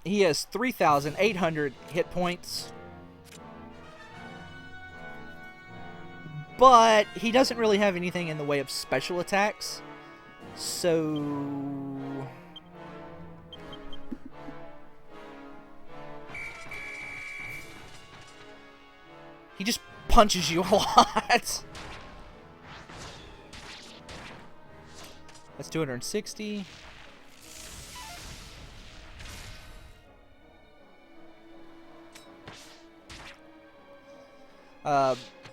He has 3,800 hit points. But he doesn't really have anything in the way of special attacks. So... he just punches you a lot. That's 260.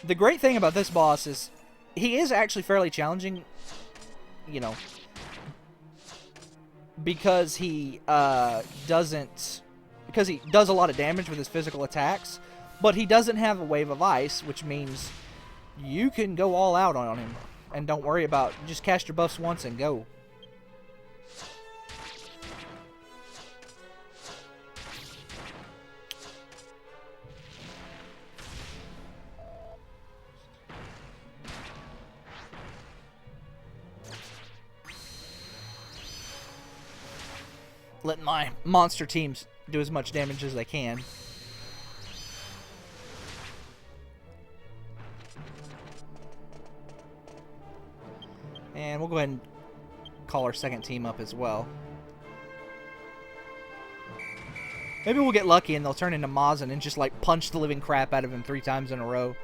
The great thing about this boss is he is actually fairly challenging, you know, because he does a lot of damage with his physical attacks, but he doesn't have a wave of ice, which means you can go all out on him and don't worry about, just cast your buffs once and go. Letting my monster teams do as much damage as they can. And we'll go ahead and call our second team up as well. Maybe we'll get lucky and they'll turn into Mazin and just like punch the living crap out of him 3 times in a row.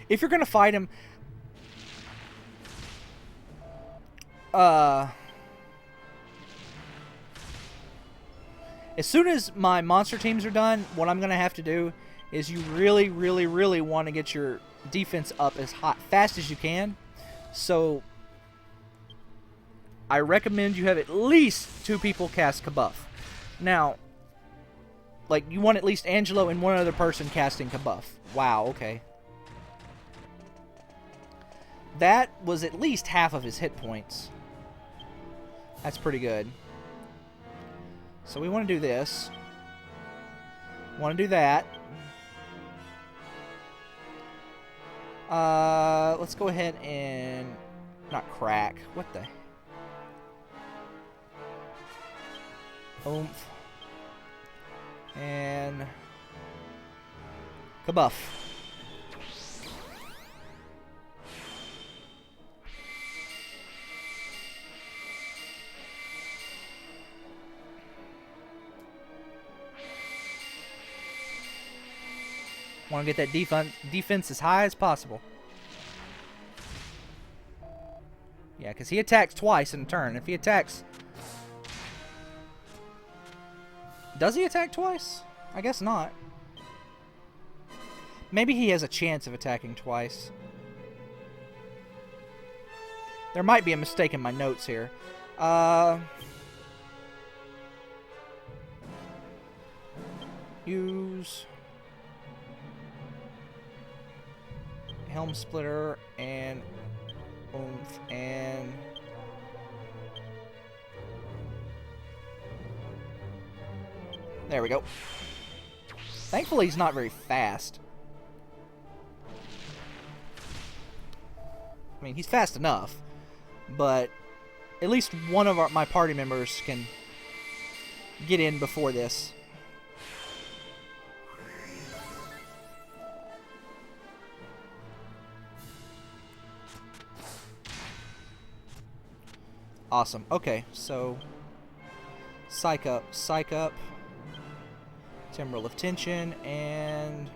If you're gonna fight him, as soon as my monster teams are done, what I'm gonna have to do is you really, really, really want to get your defense up as fast as you can. So I recommend you have at least 2 people cast Kabuff. Now, like, you want at least Angelo and 1 other person casting Kabuff. Wow, okay. That was at least half of his hit points. That's pretty good. So we want to do this. Want to do that. Let's go ahead and not crack. What the? Oomph. And Kabuff. Want to get that defense as high as possible. Yeah, because he attacks twice in a turn. If he attacks... does he attack twice? I guess not. Maybe he has a chance of attacking twice. There might be a mistake in my notes here. Use... Helm Splitter and Oomph and there we go. Thankfully he's not very fast. I mean, he's fast enough, but at least one of my party members can get in before this. Awesome. Okay, so Psych Up, Timbrel of Tension, and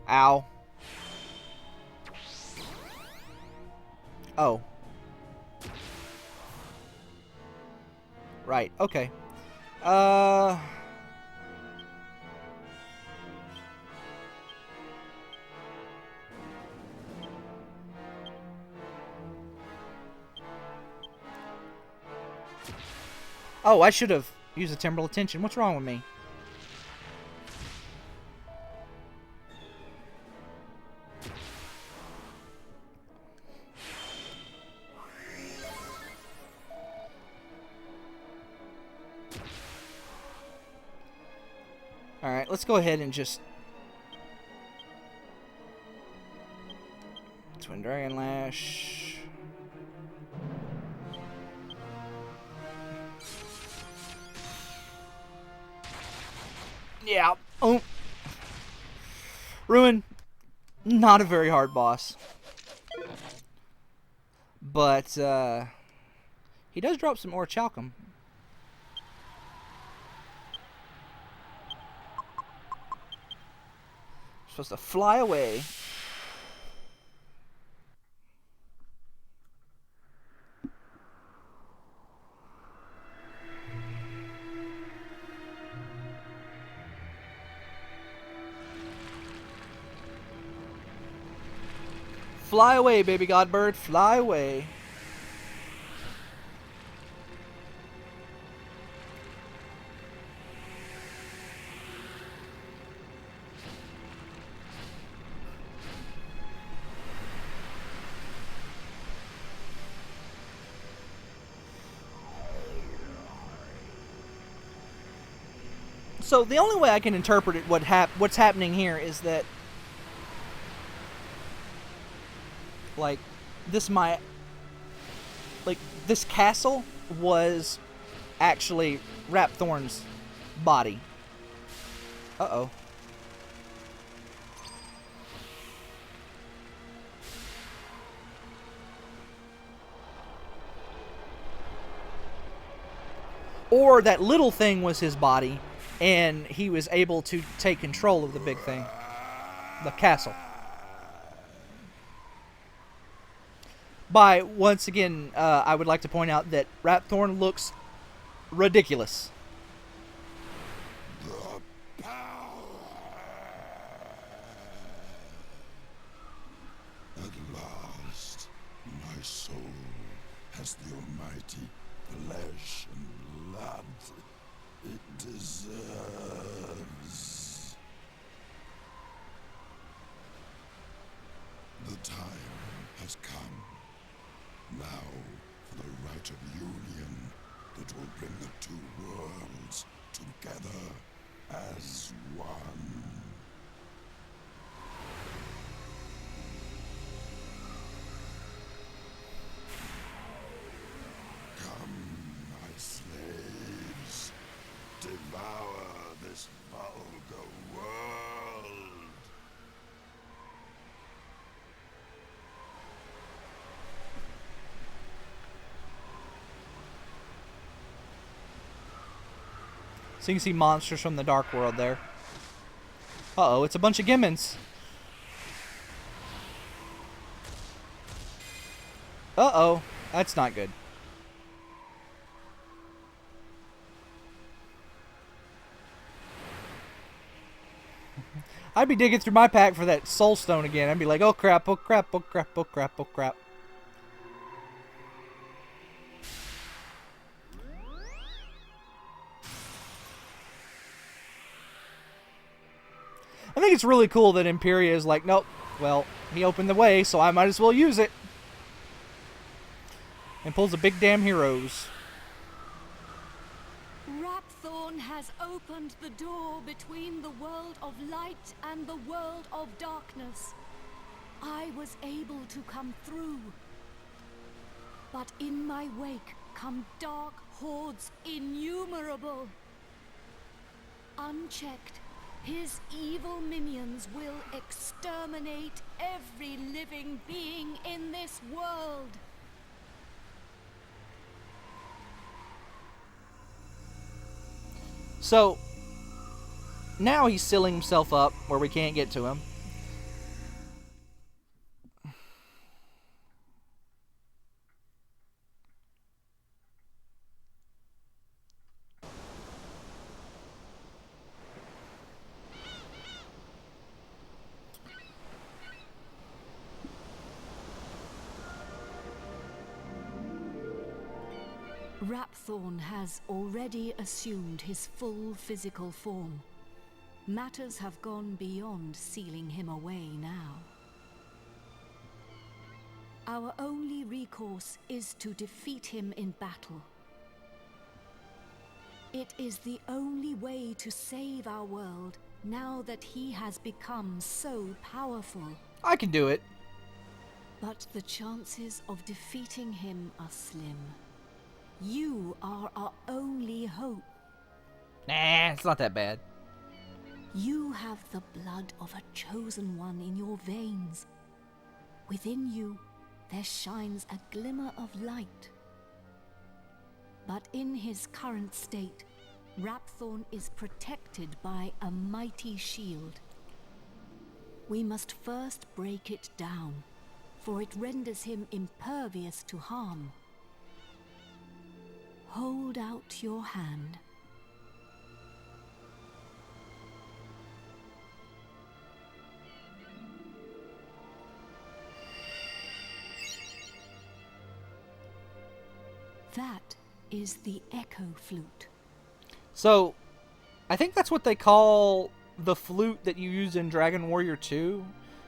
ow. Oh. Right, okay. Oh, I should have used the Timbrel of Tension. What's wrong with me? let's go ahead and just... Twin Dragon Lash. Yeah. Oh. Ruin. Not a very hard boss. But, he does drop some Orichalcum. Supposed to fly away. Fly away, baby godbird. Fly away. So the only way I can interpret it, what's happening here is that, like, this castle was actually Rapthorne's body. Uh-oh. Or that little thing was his body, and he was able to take control of the big thing. The castle. Once again, I would like to point out that Rapthorne looks ridiculous. At last, my soul has the almighty flesh and blood it deserves. The time has come. Now for the rite of union that will bring the two worlds together as one. Come, my slaves, devour this vulgar world. So you can see monsters from the Dark World there. Uh-oh, it's a bunch of Gimmons. Uh-oh, that's not good. I'd be digging through my pack for that soul stone again. I'd be like, oh crap, oh crap, oh crap, oh crap, oh crap. I think it's really cool that Imperia is like, nope, well, he opened the way, so I might as well use it. And pulls a big damn heroes. Rapthorne has opened the door between the world of light and the world of darkness. I was able to come through. But in my wake come dark hordes innumerable. Unchecked, his evil minions will exterminate every living being in this world. So, now he's sealing himself up where we can't get to him. Rapthorne has already assumed his full physical form. Matters have gone beyond sealing him away now. Our only recourse is to defeat him in battle. It is the only way to save our world now that he has become so powerful. I can do it. But the chances of defeating him are slim. You are our only hope. Nah, it's not that bad. You have the blood of a chosen one in your veins. Within you, there shines a glimmer of light. But in his current state, Rapthorne is protected by a mighty shield. We must first break it down, for it renders him impervious to harm. Hold out your hand. That is the echo flute. So, I think that's what they call the flute that you use in Dragon Warrior 2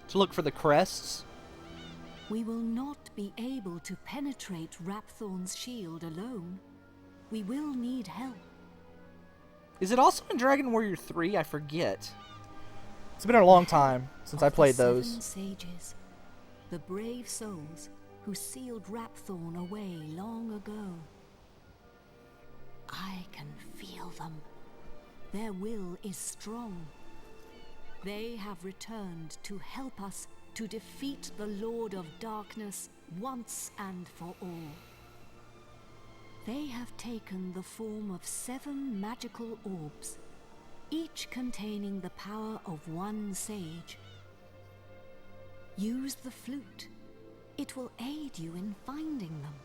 to look for the crests. We will not be able to penetrate Rapthorne's shield alone. We will need help. Is it also in Dragon Warrior 3? I forget. It's been a long time since I played those. 7 sages, the brave souls who sealed Rapthorne away long ago. I can feel them. Their will is strong. They have returned to help us to defeat the Lord of Darkness once and for all. They have taken the form of 7 magical orbs, each containing the power of 1 sage. Use the flute. It will aid you in finding them.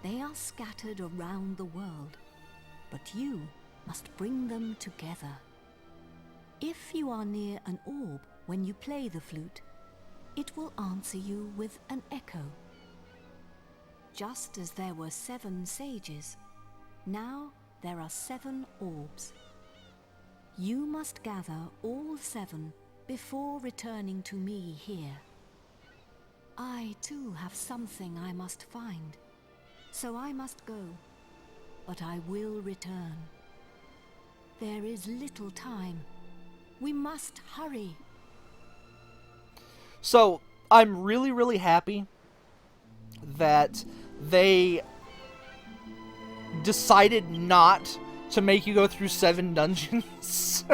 They are scattered around the world, but you must bring them together. If you are near an orb when you play the flute, it will answer you with an echo. Just as there were 7 sages, now there are 7 orbs. You must gather all 7 before returning to me here. I too have something I must find, so I must go, but I will return. There is little time. We must hurry. So, I'm really, really happy that they decided not to make you go through 7 dungeons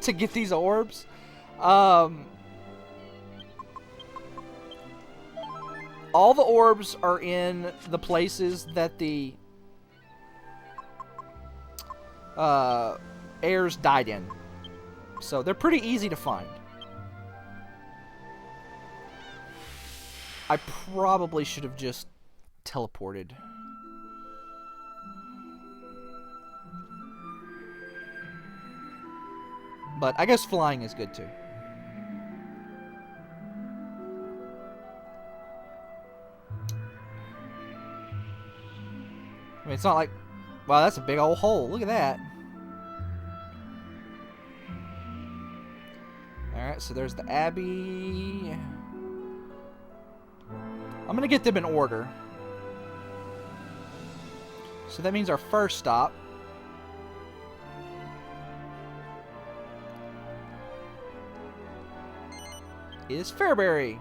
to get these orbs. All the orbs are in the places that the heirs died in. So they're pretty easy to find. I probably should have just teleported. But I guess flying is good too. I mean, it's not like... Wow, that's a big old hole. Look at that. Alright, so there's the Abbey. I'm going to get them in order. So that means our first stop is Fairbury.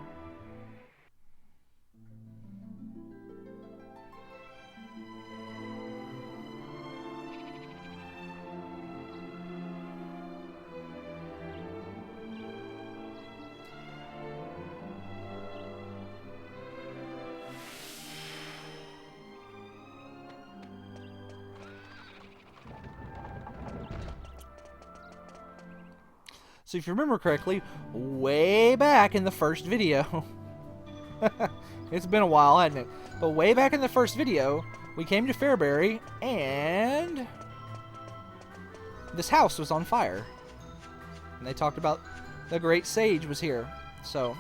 So if you remember correctly, way back in the first video, it's been a while, hasn't it? But way back in the first video, we came to Fairbury, and this house was on fire. And they talked about the great sage was here. So...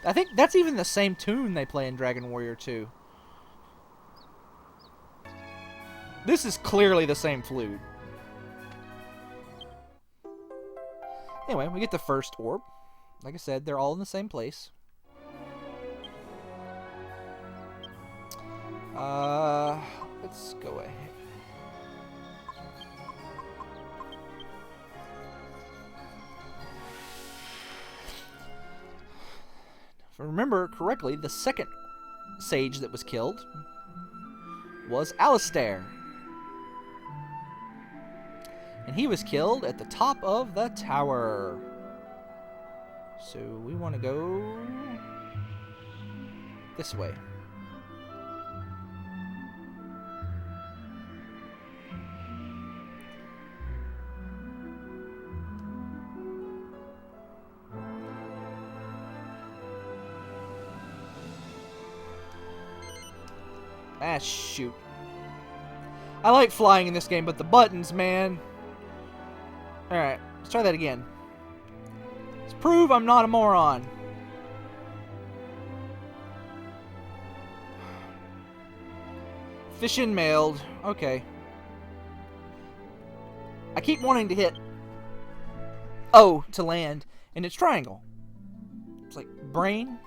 I think that's even the same tune they play in Dragon Warrior 2. This is clearly the same flute. Anyway, we get the first orb. Like I said, they're all in the same place. Let's go ahead. If I remember correctly, the second sage that was killed was Alistair. And he was killed at the top of the tower. So we want to go this way. Ah, shoot. I like flying in this game, but the buttons, man. Alright, let's try that again. Let's prove I'm not a moron. Fission mailed. Okay. I keep wanting to hit O to land, and it's triangle. It's like brain.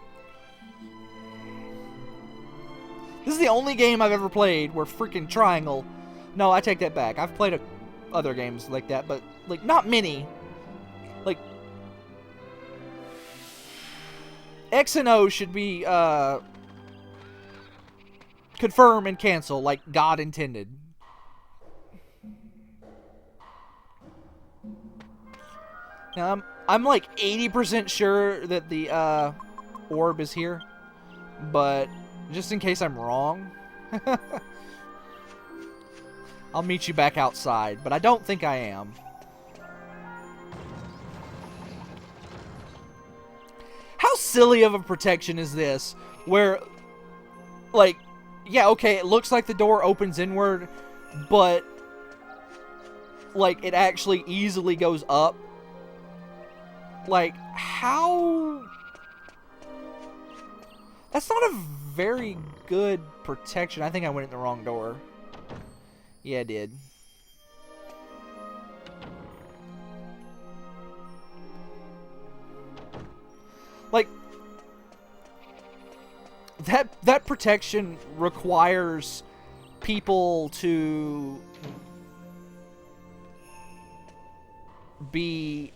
This is the only game I've ever played where freaking triangle... No, I take that back. I've played other games like that, but like not many. Like X and O should be confirm and cancel like God intended. Now I'm like 80% sure that the orb is here, but just in case I'm wrong, I'll meet you back outside, but I don't think I am. How silly of a protection is this? Where, like, yeah, okay, it looks like the door opens inward, but, like, it actually easily goes up. Like, how... That's not a very good protection. I think I went in the wrong door. Yeah, I did. Like, that protection requires people to be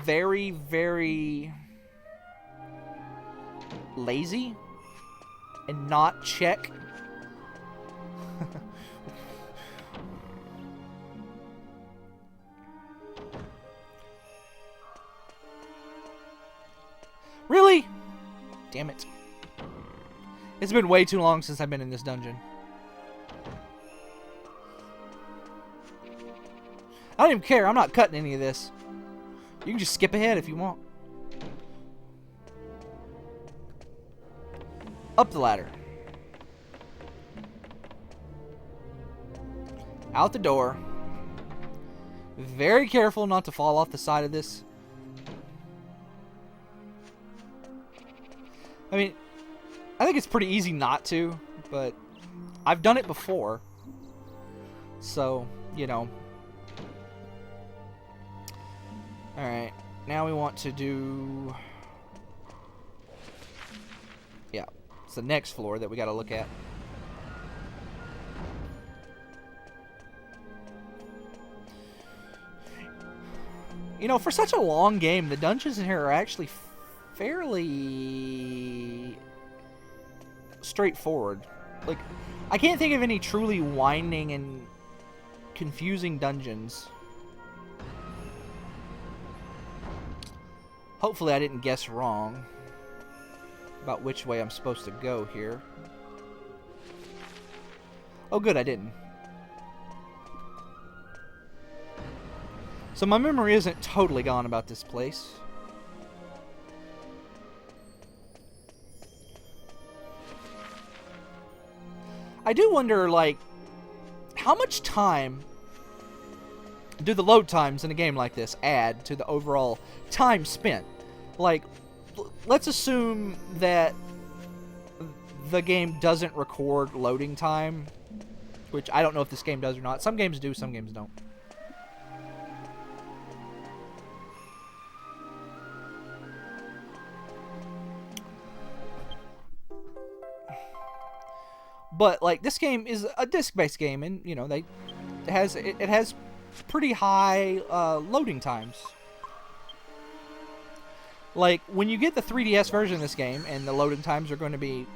very, very lazy and not check. Really? Damn it. It's been way too long since I've been in this dungeon. I don't even care. I'm not cutting any of this. You can just skip ahead if you want. Up the ladder. Out the door. Very careful not to fall off the side of this. I mean, I think it's pretty easy not to, but I've done it before. So, you know. Alright, now we want to do... Yeah, it's the next floor that we gotta look at. You know, for such a long game, the dungeons in here are actually fairly straightforward. Like, I can't think of any truly winding and confusing dungeons. Hopefully I didn't guess wrong about which way I'm supposed to go here. Oh good, I didn't. So my memory isn't totally gone about this place. I do wonder, like, how much time do the load times in a game like this add to the overall time spent? Like, let's assume that the game doesn't record loading time, which I don't know if this game does or not. Some games do, some games don't. But like this game is a disc-based game, and you know it has pretty high loading times. Like when you get the 3DS version of this game, and the loading times are going to be,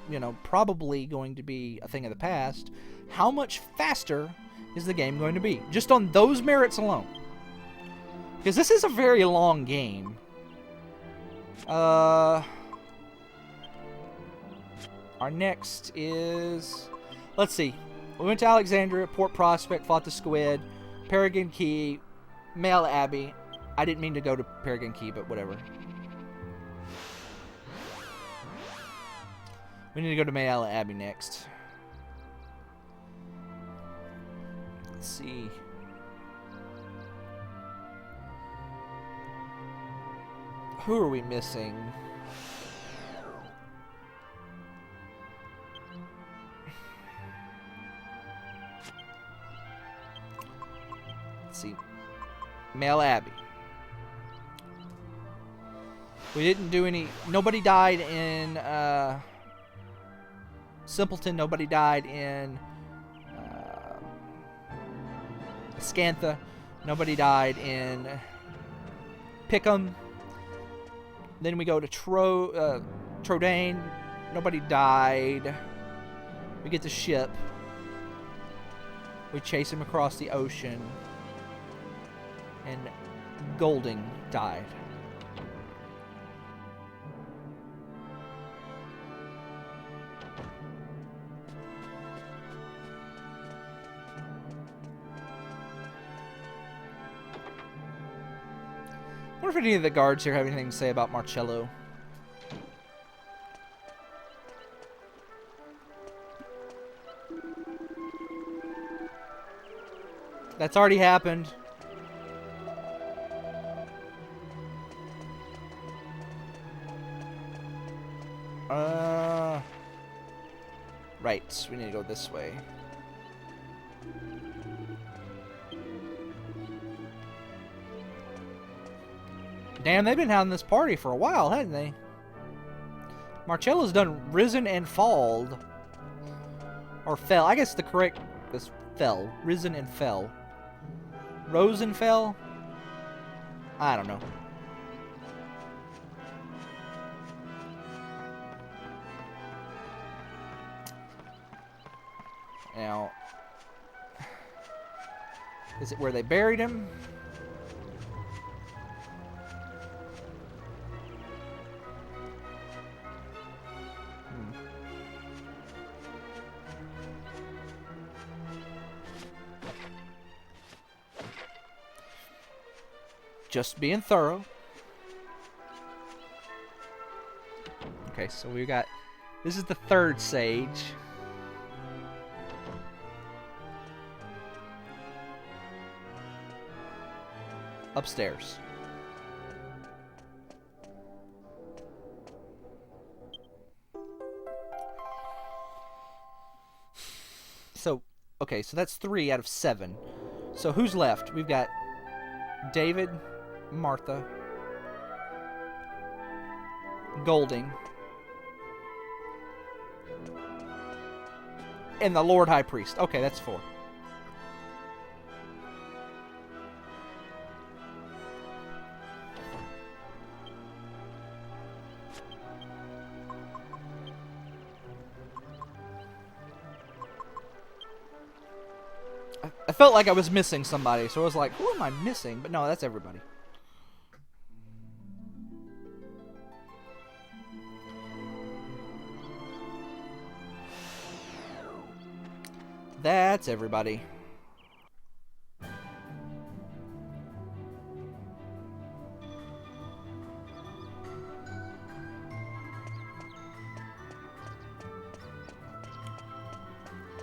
probably going to be a thing of the past. How much faster is the game going to be, just on those merits alone? Because this is a very long game. Our next is, let's see. We went to Alexandria, Port Prospect, fought the Squid, Paragon Key, Mail Abbey. I didn't mean to go to Paragon Key, but whatever. We need to go to Mail Abbey next. Let's see. Who are we missing? Let's see. Mail Abbey. We didn't do any... Nobody died in Simpleton. Nobody died in Scantha. Nobody died in Pickham. Then we go to Trodaine. Nobody died. We get the ship. We chase him across the ocean. And Golding died. I wonder if any of the guards here have anything to say about Marcello. That's already happened. Right, we need to go this way. Damn, they've been having this party for a while, haven't they? Marcello's done risen and falled. Or fell. I guess the correct is fell. Risen and fell. Rose and fell? I don't know. Now, is it where they buried him? Just being thorough. Okay, so we got... This is the third sage. Upstairs. So, okay, so that's 3 out of 7. So who's left? We've got David, Martha, Golding, and the Lord High Priest. Okay, that's 4. I felt like I was missing somebody, so I was like, who am I missing? But no, that's everybody. That's everybody.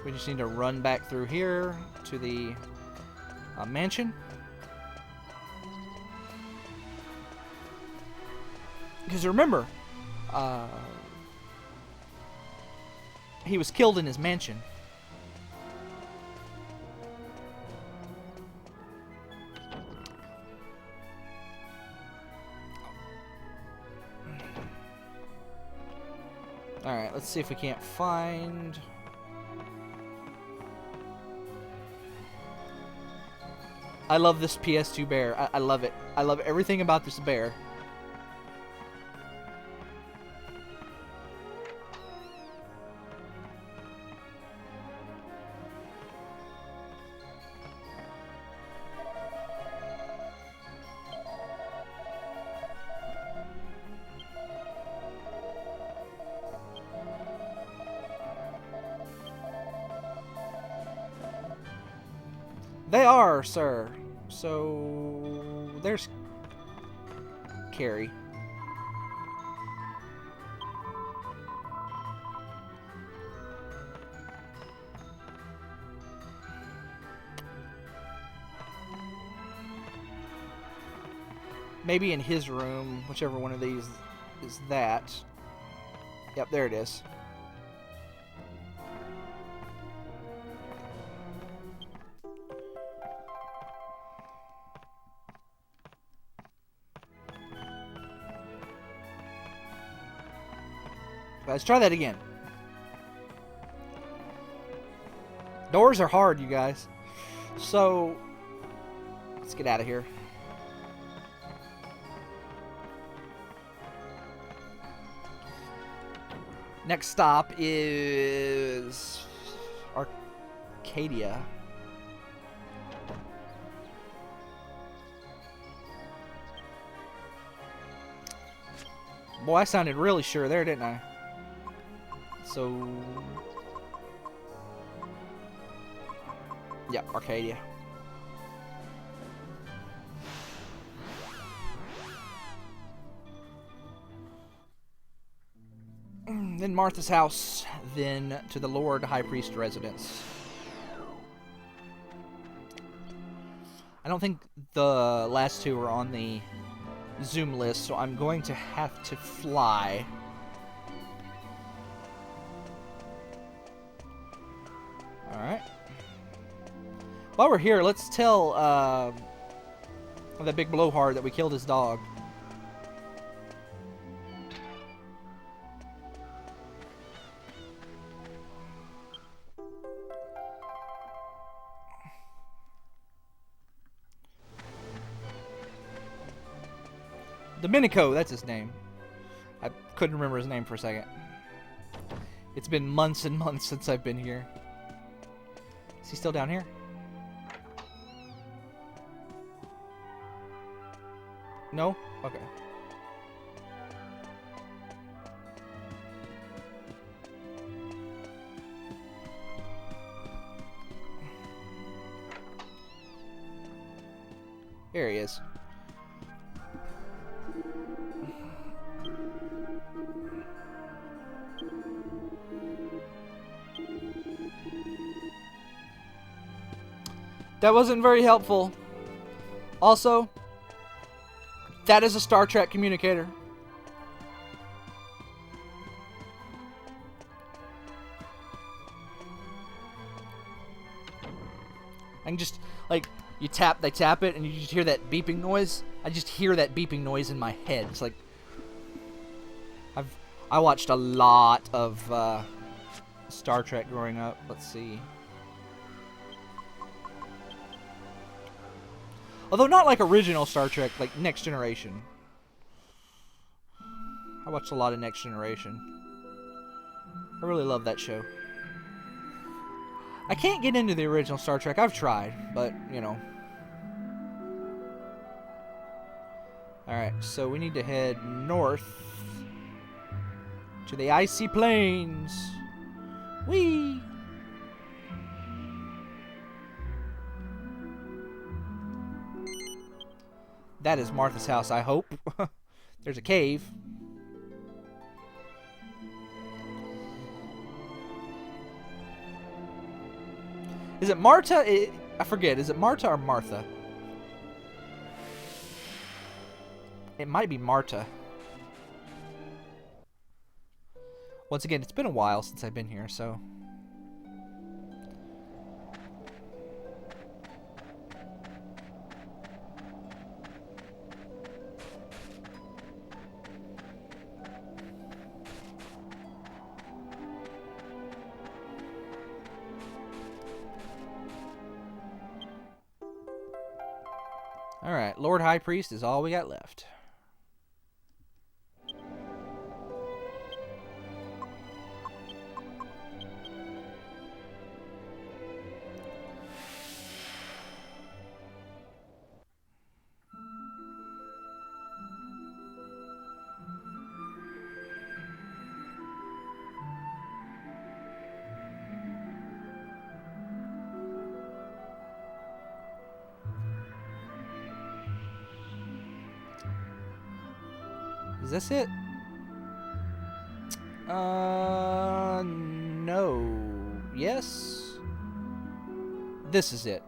We just need to run back through here to the mansion. Because remember, He was killed in his mansion. Alright, let's see if we can't find... I love this PS2 bear. I love it. I love everything about this bear. They are, sir. So there's Carrie. Maybe in his room, whichever one of these is that. Yep, there it is. Let's try that again. Doors are hard, you guys. So, let's get out of here. Next stop is Arcadia. Boy, I sounded really sure there, didn't I? So, yeah, Arcadia. Then Martha's house, then to the Lord High Priest residence. I don't think the last two are on the Zoom list, so I'm going to have to fly. Alright. While we're here, let's tell that big blowhard that we killed his dog. Domenico, that's his name. I couldn't remember his name for a second. It's been months and months since I've been here. Is he still down here? No? Okay. Here he is. That wasn't very helpful. Also, that is a Star Trek communicator. I can just, like, they tap it, and you just hear that beeping noise. I just hear that beeping noise in my head. It's like, I watched a lot of Star Trek growing up. Let's see. Although not like original Star Trek, like Next Generation. I watched a lot of Next Generation. I really love that show. I can't get into the original Star Trek. I've tried, but, you know. Alright, so we need to head north to the icy plains. Whee! That is Martha's house, I hope. There's a cave. Is it Marta? I forget. Is it Marta or Martha? It might be Marta. Once again, it's been a while since I've been here, so... Alright, Lord High Priest is all we got left. Is this it? No. Yes? This is it.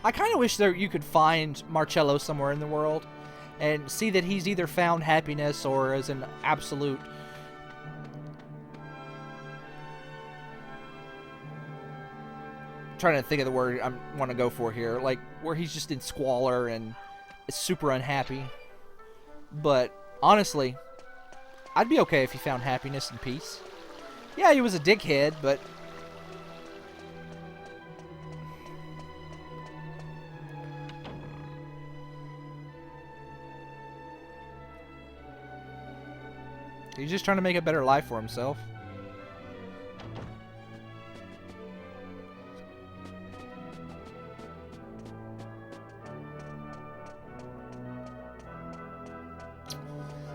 I kind of wish you could find Marcello somewhere in the world and see that he's either found happiness or is an absolute... I'm trying to think of the word I want to go for here. Like, where he's just in squalor and is super unhappy. But, honestly, I'd be okay if he found happiness and peace. Yeah, he was a dickhead, but... he's just trying to make a better life for himself.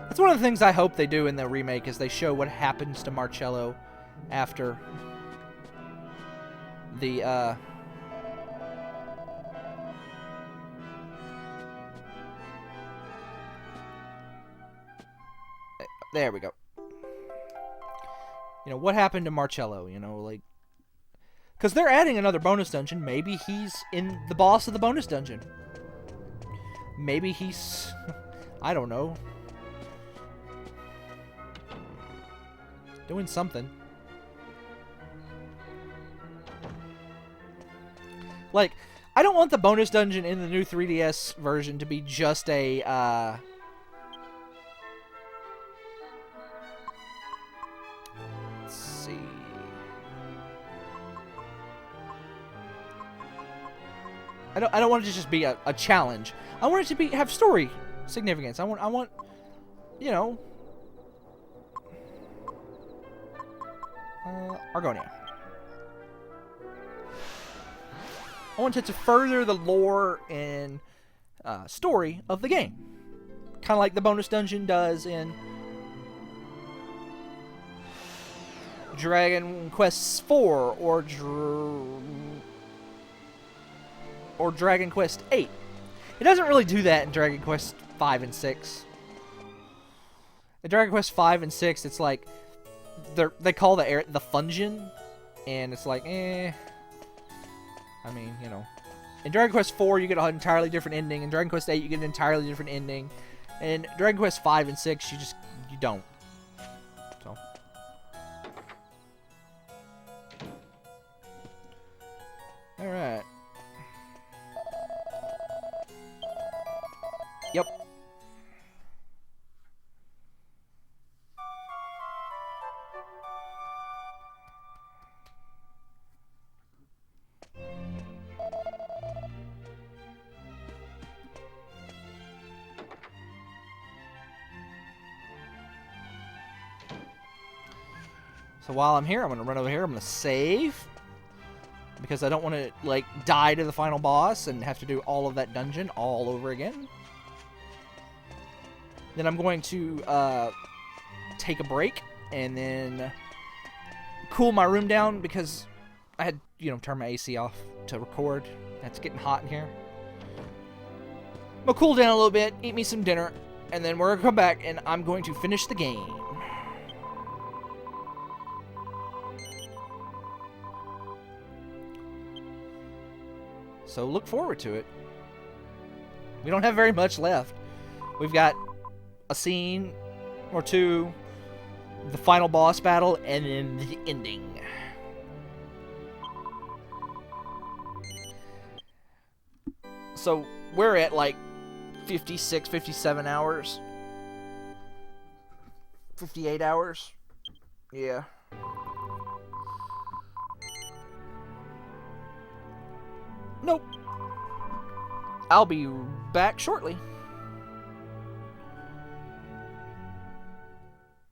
That's one of the things I hope they do in the remake is they show what happens to Marcello after the there we go. You know, what happened to Marcello, you know, like... because they're adding another bonus dungeon. Maybe he's in the boss of the bonus dungeon. Maybe he's... I don't know. Doing something. Like, I don't want the bonus dungeon in the new 3DS version to be just a, let's see. I don't want it to just be a challenge. I want it to have story significance. I want, you know, Argonia. I want it to further the lore and story of the game. Kind of like the bonus dungeon does in Dragon Quest IV or Dragon Quest VIII. It doesn't really do that in Dragon Quest V and VI. In Dragon Quest V and VI, it's like they call the Fungeon, and it's like, eh. I mean, you know. In Dragon Quest IV, you get an entirely different ending. In Dragon Quest VIII, you get an entirely different ending. In Dragon Quest V and VI, you don't. So. Alright. Yep. So while I'm here, I'm going to run over here. I'm going to save. Because I don't want to, like, die to the final boss and have to do all of that dungeon all over again. Then I'm going to take a break and then cool my room down because I had, you know, turned my AC off to record. It's getting hot in here. I'm gonna cool down a little bit, eat me some dinner, and then we're gonna come back and I'm going to finish the game. So look forward to it. We don't have very much left. We've got a scene or two, the final boss battle, and then the ending. So we're at like 56, 57 hours. 58 hours. Yeah. Nope. I'll be back shortly.